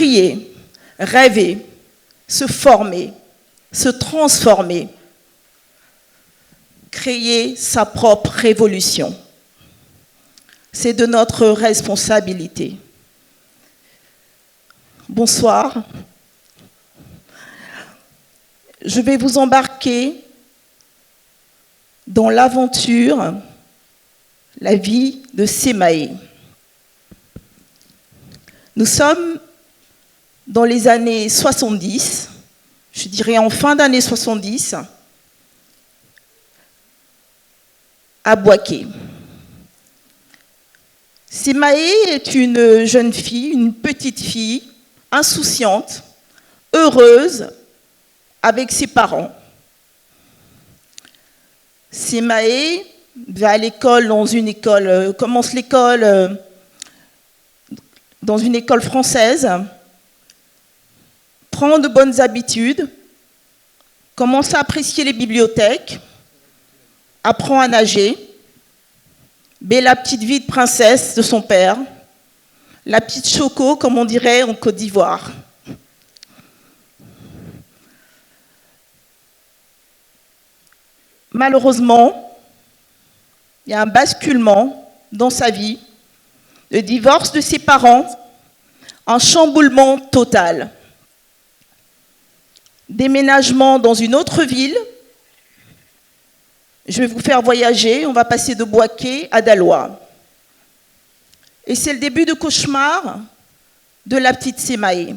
prier, rêver, se former, se transformer, créer sa propre révolution. C'est de notre responsabilité. Bonsoir. Je vais vous embarquer dans l'aventure, la vie de Sémaé. Nous sommes dans les années 70, je dirais en fin d'année 70, à Bouaké. Sémaé est une jeune fille, une petite fille, insouciante, heureuse, avec ses parents. Sémaé va à l'école, commence l'école dans une école française, prend de bonnes habitudes, commence à apprécier les bibliothèques, apprend à nager, mais la petite vie de princesse de son père, la petite choco, comme on dirait en Côte d'Ivoire. Malheureusement, il y a un basculement dans sa vie, le divorce de ses parents, un chamboulement total. Déménagement dans une autre ville. Je vais vous faire voyager, on va passer de Bouaké à Daloa. Et c'est le début de cauchemar de la petite Sémaé.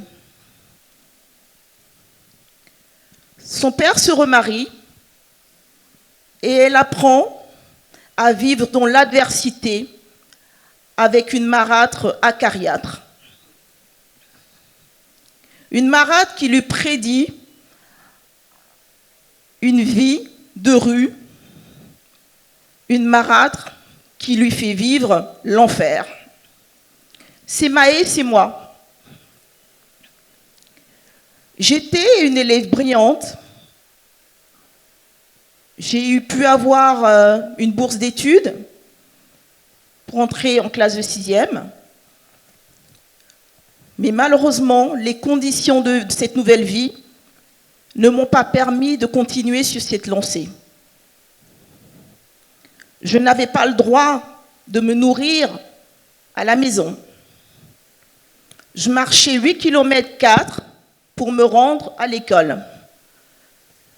Son père se remarie et elle apprend à vivre dans l'adversité avec une marâtre acariâtre. Une marâtre qui lui prédit une vie de rue, une marâtre qui lui fait vivre l'enfer. Sémaé, c'est moi. J'étais une élève brillante. J'ai pu avoir une bourse d'études pour entrer en classe de 6e. Mais malheureusement, les conditions de cette nouvelle vie ne m'ont pas permis de continuer sur cette lancée. Je n'avais pas le droit de me nourrir à la maison. Je marchais 8 km pour me rendre à l'école.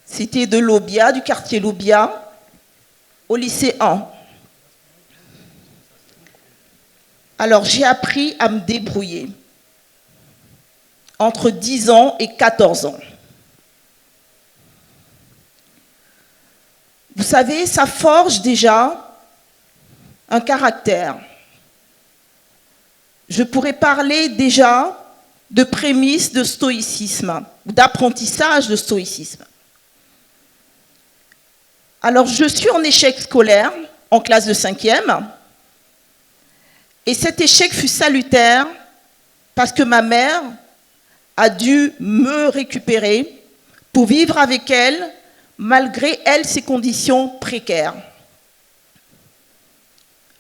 C'était de l'Aubia, du quartier l'Aubia, au lycée 1. Alors j'ai appris à me débrouiller entre 10 ans et 14 ans. Vous savez, ça forge déjà un caractère. Je pourrais parler déjà de prémices de stoïcisme, d'apprentissage de stoïcisme. Alors, je suis en échec scolaire, en classe de 5e, et cet échec fut salutaire parce que ma mère a dû me récupérer pour vivre avec elle, malgré elle, ses conditions précaires.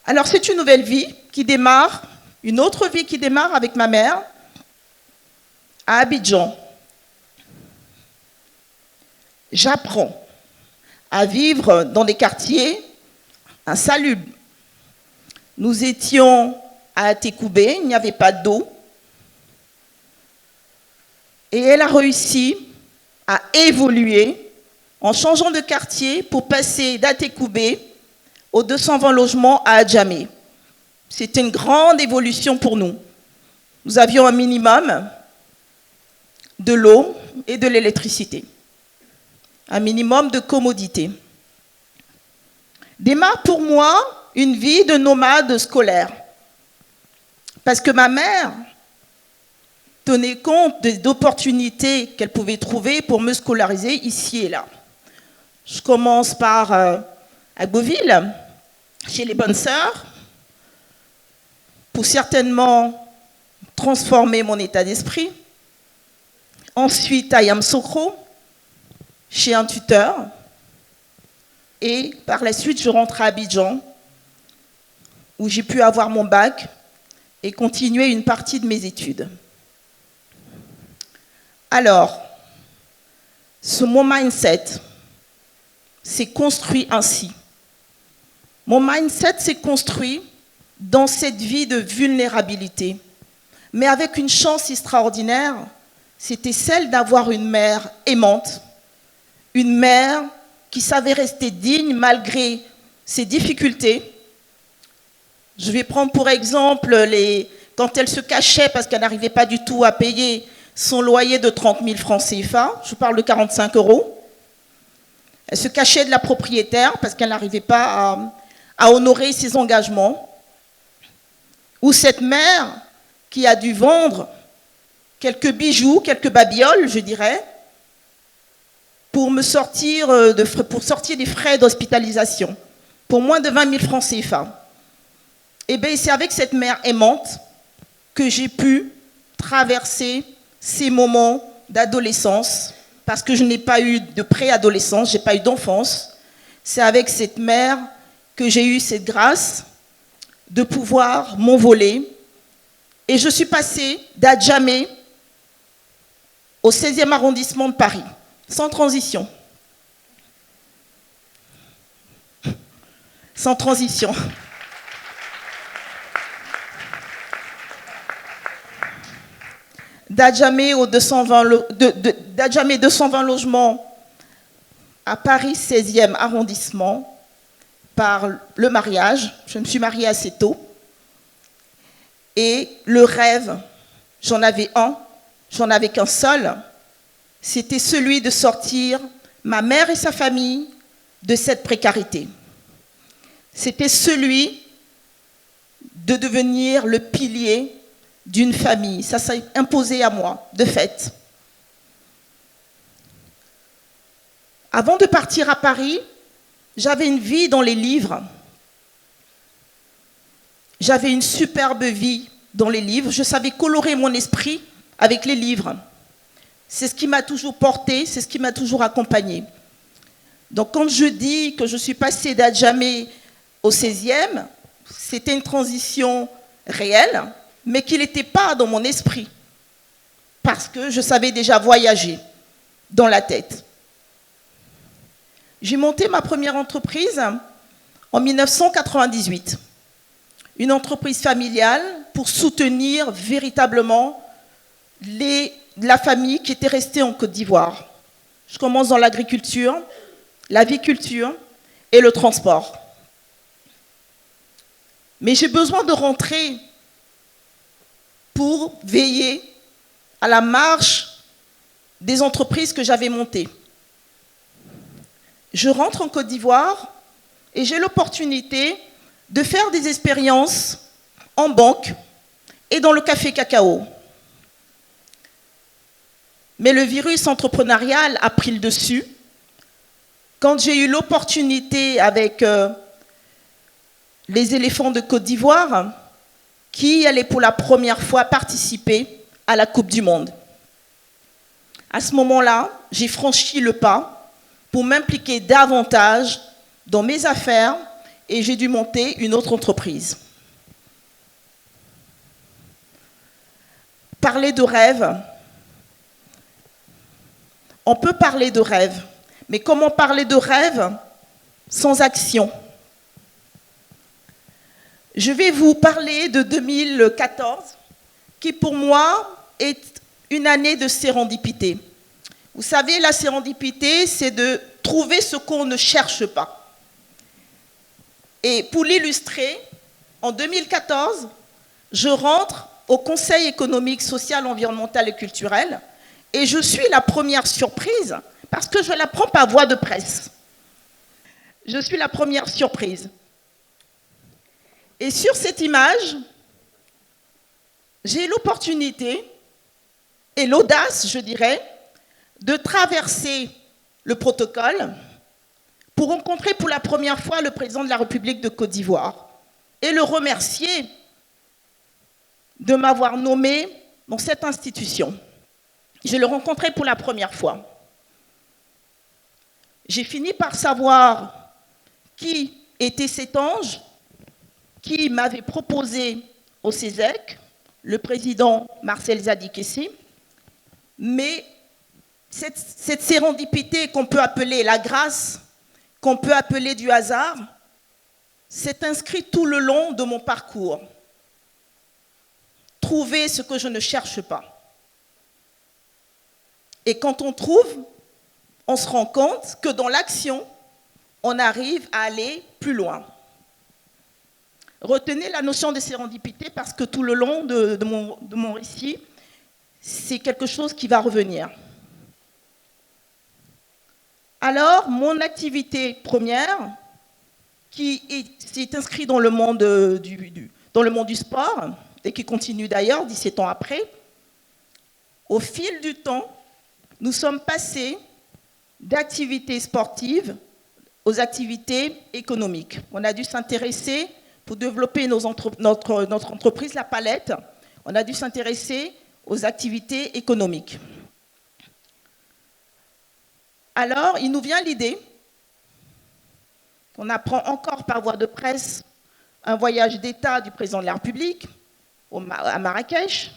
Alors, c'est une nouvelle vie qui démarre, une autre vie qui démarre avec ma mère à Abidjan. J'apprends à vivre dans des quartiers insalubres. Nous étions à Atekoubé, il n'y avait pas d'eau. Et elle a réussi à évoluer en changeant de quartier pour passer d'Atekoubé aux 220 logements à Adjamé. C'était une grande évolution pour nous. Nous avions un minimum de l'eau et de l'électricité. Un minimum de commodité. Démarre pour moi une vie de nomade scolaire. Parce que ma mère tenait compte des opportunités qu'elle pouvait trouver pour me scolariser ici et là. Je commence par à Beauville, chez les bonnes sœurs, pour certainement transformer mon état d'esprit. Ensuite à Yamoussoukro, chez un tuteur. Et par la suite, je rentre à Abidjan, où j'ai pu avoir mon bac et continuer une partie de mes études. Alors, mon mindset s'est construit ainsi. Mon mindset s'est construit dans cette vie de vulnérabilité, mais avec une chance extraordinaire, c'était celle d'avoir une mère aimante, une mère qui savait rester digne malgré ses difficultés. Je vais prendre pour exemple quand elle se cachait parce qu'elle n'arrivait pas du tout à payer son loyer de 30 000 francs CFA, je parle de 45 €. Elle se cachait de la propriétaire parce qu'elle n'arrivait pas à honorer ses engagements. Ou cette mère qui a dû vendre quelques bijoux, quelques babioles, je dirais, pour sortir des frais d'hospitalisation, pour moins de 20 000 francs CFA. Et bien, c'est avec cette mère aimante que j'ai pu traverser ces moments d'adolescence, parce que je n'ai pas eu de préadolescence, je n'ai pas eu d'enfance. C'est avec cette mère que j'ai eu cette grâce de pouvoir m'envoler. Et je suis passée d'Adjamé au 16e arrondissement de Paris, sans transition. Sans transition. D'Adjamé 220 logements à Paris 16e arrondissement par le mariage. Je me suis mariée assez tôt. Et le rêve, j'en avais qu'un seul, c'était celui de sortir ma mère et sa famille de cette précarité. C'était celui de devenir le pilier d'une famille. Ça s'est imposé à moi, de fait. Avant de partir à Paris, j'avais une vie dans les livres. J'avais une superbe vie dans les livres. Je savais colorer mon esprit avec les livres. C'est ce qui m'a toujours porté, c'est ce qui m'a toujours accompagné. Donc quand je dis que je suis passée d'Adjamé au 16e, c'était une transition réelle, mais qui n'était pas dans mon esprit, parce que je savais déjà voyager dans la tête. J'ai monté ma première entreprise en 1998, une entreprise familiale pour soutenir véritablement la famille qui était restée en Côte d'Ivoire. Je commence dans l'agriculture, l'aviculture et le transport. Mais j'ai besoin de rentrer pour veiller à la marche des entreprises que j'avais montées. Je rentre en Côte d'Ivoire et j'ai l'opportunité de faire des expériences en banque et dans le café cacao. Mais le virus entrepreneurial a pris le dessus. Quand j'ai eu l'opportunité avec les éléphants de Côte d'Ivoire, qui allait pour la première fois participer à la Coupe du Monde. À ce moment-là, j'ai franchi le pas pour m'impliquer davantage dans mes affaires et j'ai dû monter une autre entreprise. Parler de rêve. On peut parler de rêve, mais comment parler de rêve sans action ? Je vais vous parler de 2014, qui pour moi est une année de sérendipité. Vous savez, la sérendipité, c'est de trouver ce qu'on ne cherche pas. Et pour l'illustrer, en 2014, je rentre au Conseil économique, social, environnemental et culturel, et je suis la première surprise, parce que je la prends par voie de presse. Je suis la première surprise. Et sur cette image, j'ai l'opportunité et l'audace, je dirais, de traverser le protocole pour rencontrer pour la première fois le président de la République de Côte d'Ivoire et le remercier de m'avoir nommé dans cette institution. Je le rencontrais pour la première fois. J'ai fini par savoir qui était cet ange qui m'avait proposé au CESEC, le président Marcel Zadikessi, mais Cette sérendipité qu'on peut appeler la grâce, qu'on peut appeler du hasard, s'est inscrite tout le long de mon parcours. Trouver ce que je ne cherche pas. Et quand on trouve, on se rend compte que dans l'action, on arrive à aller plus loin. Retenez la notion de sérendipité parce que tout le long de mon récit, c'est quelque chose qui va revenir. Alors, mon activité première, qui s'est inscrite dans le monde du sport, et qui continue d'ailleurs 17 ans après, au fil du temps, nous sommes passés d'activités sportives aux activités économiques. On a dû s'intéresser, pour développer notre entreprise, La Palette, on a dû s'intéresser aux activités économiques. Alors, il nous vient l'idée, on apprend encore par voie de presse un voyage d'État du président de la République à Marrakech.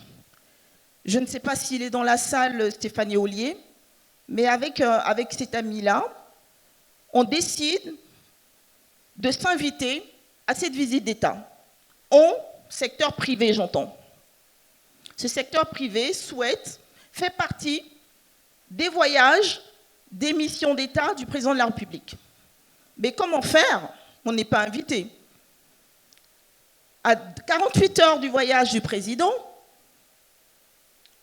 Je ne sais pas s'il est dans la salle, Stéphanie Ollier, mais avec cet ami-là, on décide de s'inviter à cette visite d'État. On, secteur privé, j'entends. Ce secteur privé fait partie des voyages, des missions d'État du président de la République. Mais comment faire? On n'est pas invité. À 48 heures du voyage du président,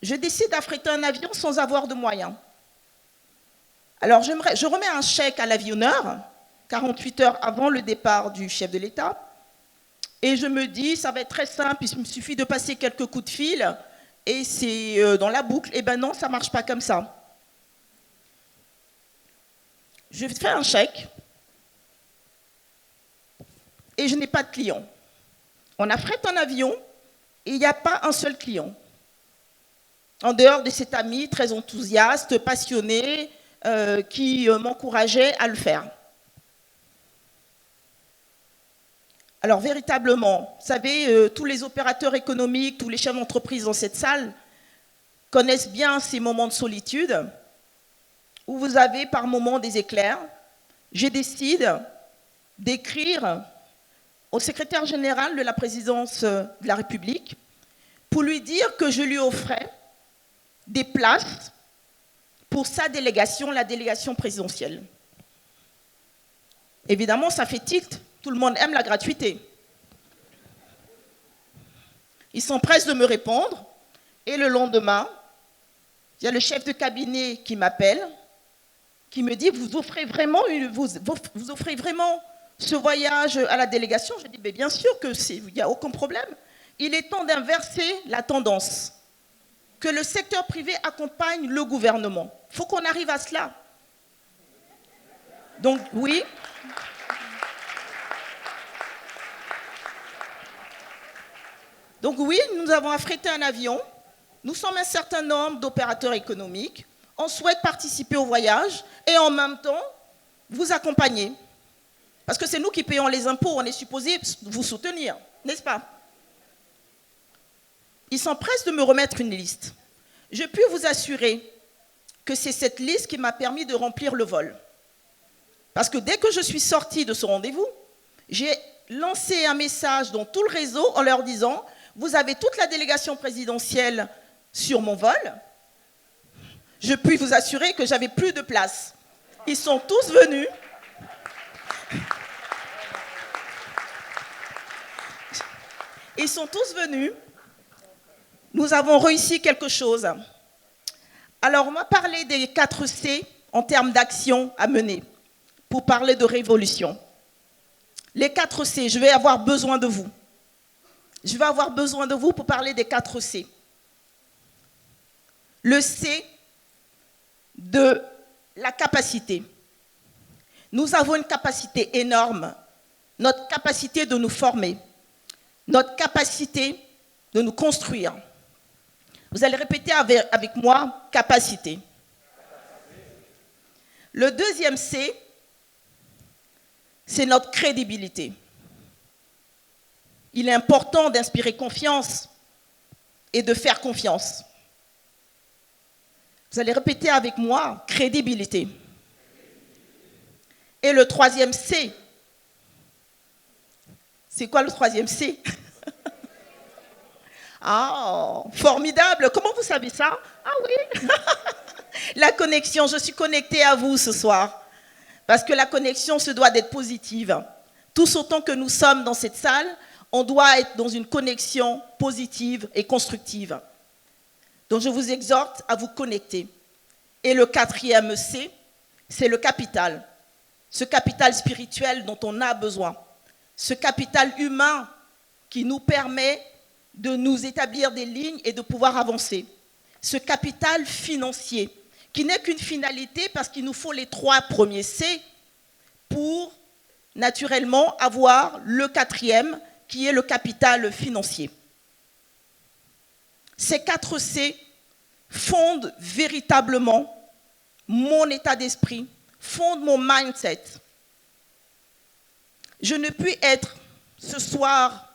je décide d'affréter un avion sans avoir de moyens. Alors, je remets un chèque à l'avionneur, 48 heures avant le départ du chef de l'État, et je me dis, ça va être très simple, il me suffit de passer quelques coups de fil, et c'est dans la boucle. Eh bien non, ça ne marche pas comme ça. Je fais un chèque, et je n'ai pas de client. On affrète un avion, et il n'y a pas un seul client. En dehors de cet ami très enthousiaste, passionné, qui m'encourageait à le faire. Alors véritablement, vous savez, tous les opérateurs économiques, tous les chefs d'entreprise dans cette salle connaissent bien ces moments de solitude où vous avez par moments des éclairs. Je décide d'écrire au secrétaire général de la présidence de la République pour lui dire que je lui offrais des places pour sa délégation, la délégation présidentielle. Évidemment, ça fait tilt. Tout le monde aime la gratuité. Ils s'empressent de me répondre. Et le lendemain, il y a le chef de cabinet qui m'appelle, qui me dit, vous offrez vraiment ce voyage à la délégation? Je dis, mais bien sûr qu'il n'y a aucun problème. Il est temps d'inverser la tendance. Que le secteur privé accompagne le gouvernement. Il faut qu'on arrive à cela. Donc, oui. Donc, oui, nous avons affrété un avion. Nous sommes un certain nombre d'opérateurs économiques. On souhaite participer au voyage et en même temps, vous accompagner. Parce que c'est nous qui payons les impôts. On est supposé vous soutenir, n'est-ce pas? Ils s'empressent de me remettre une liste. Je puis vous assurer que c'est cette liste qui m'a permis de remplir le vol. Parce que dès que je suis sortie de ce rendez-vous, j'ai lancé un message dans tout le réseau en leur disant « Vous avez toute la délégation présidentielle sur mon vol. » Je puis vous assurer que j'avais plus de place. Ils sont tous venus. Ils sont tous venus. Nous avons réussi quelque chose. Alors, on va parler des 4 C en termes d'action à mener pour parler de révolution. Les 4 C, je vais avoir besoin de vous. Je vais avoir besoin de vous pour parler des 4 C. Le C de la capacité. Nous avons une capacité énorme, notre capacité de nous former, notre capacité de nous construire. Vous allez répéter avec moi, capacité. Le deuxième C, c'est notre crédibilité. Il est important d'inspirer confiance et de faire confiance. Vous allez répéter avec moi, crédibilité. Et le troisième C. C'est quoi le troisième C? Ah, formidable. Comment vous savez ça? Ah oui. La connexion, je suis connectée à vous ce soir. Parce que la connexion se doit d'être positive. Tous autant que nous sommes dans cette salle, on doit être dans une connexion positive et constructive. Donc je vous exhorte à vous connecter. Et le quatrième C, c'est le capital. Ce capital spirituel dont on a besoin. Ce capital humain qui nous permet de nous établir des lignes et de pouvoir avancer. Ce capital financier qui n'est qu'une finalité parce qu'il nous faut les 3 premiers C pour naturellement avoir le quatrième qui est le capital financier. Ces 4 C fondent véritablement mon état d'esprit, fondent mon mindset. Je ne puis être ce soir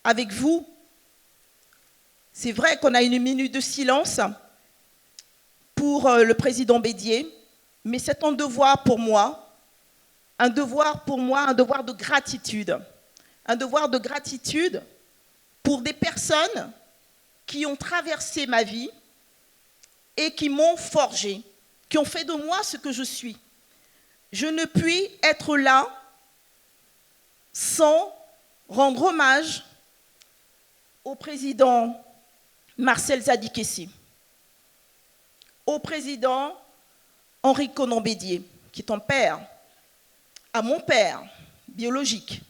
avec vous. C'est vrai qu'on a une minute de silence pour le président Bédier, mais c'est un devoir pour moi, un devoir de gratitude. Un devoir de gratitude pour des personnes qui ont traversé ma vie et qui m'ont forgé, qui ont fait de moi ce que je suis. Je ne puis être là sans rendre hommage au président Marcel Zadikessi, au président Henri Konan Bédier, qui est un père, à mon père biologique,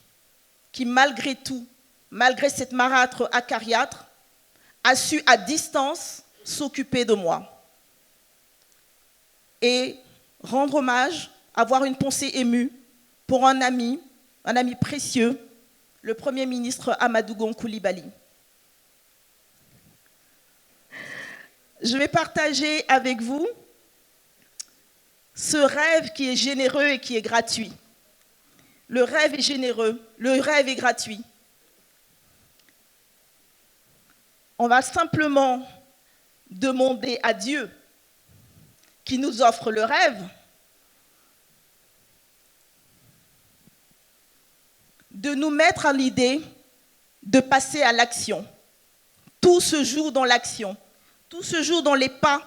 qui malgré tout, malgré cette marâtre acariâtre, a su à distance s'occuper de moi. Et rendre hommage, avoir une pensée émue pour un ami précieux, le Premier ministre Amadou Gon Coulibaly. Je vais partager avec vous ce rêve qui est généreux et qui est gratuit. Le rêve est généreux, le rêve est gratuit. On va simplement demander à Dieu qui nous offre le rêve de nous mettre à l'idée de passer à l'action. Tout se joue dans l'action. Tout se joue dans les pas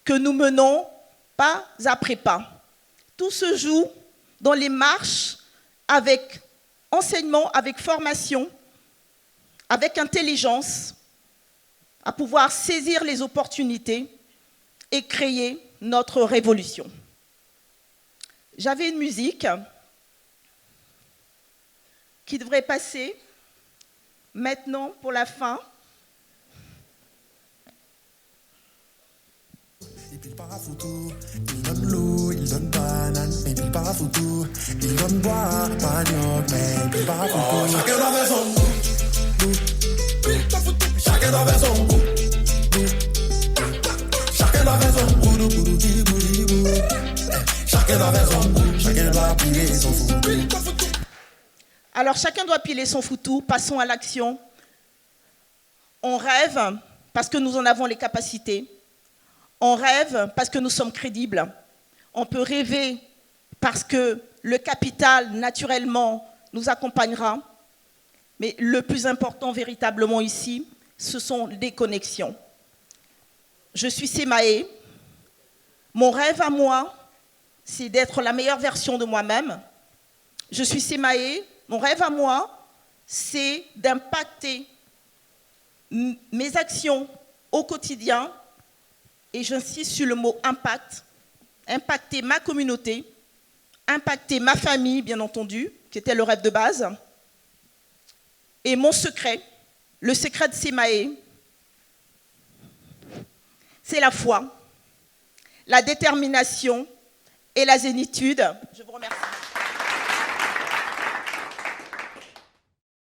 que nous menons pas après pas. Tout se joue dans les marches avec enseignement, avec formation, avec intelligence, à pouvoir saisir les opportunités et créer notre révolution. J'avais une musique qui devrait passer maintenant pour la fin. Il pile parafoutou, il donne l'eau, il donne banane, mais pile parafoutou, il donne boire, manioc, mais pile parafoutou. Chacun doit faire son goût, chacun doit faire son goût, chacun doit faire son goût, chacun doit faire son goût, chacun doit piler son foutou. Alors chacun doit piler son foutou, passons à l'action. On rêve parce que nous en avons les capacités. On rêve parce que nous sommes crédibles. On peut rêver parce que le capital, naturellement, nous accompagnera. Mais le plus important véritablement ici, ce sont les connexions. Je suis Semaé. Mon rêve à moi, c'est d'être la meilleure version de moi-même. Je suis Semaé. Mon rêve à moi, c'est d'impacter mes actions au quotidien. Et j'insiste sur le mot impact, impacter ma communauté, impacter ma famille, bien entendu, qui était le rêve de base. Et mon secret, le secret de Semaé, c'est la foi, la détermination et la zénitude. Je vous remercie.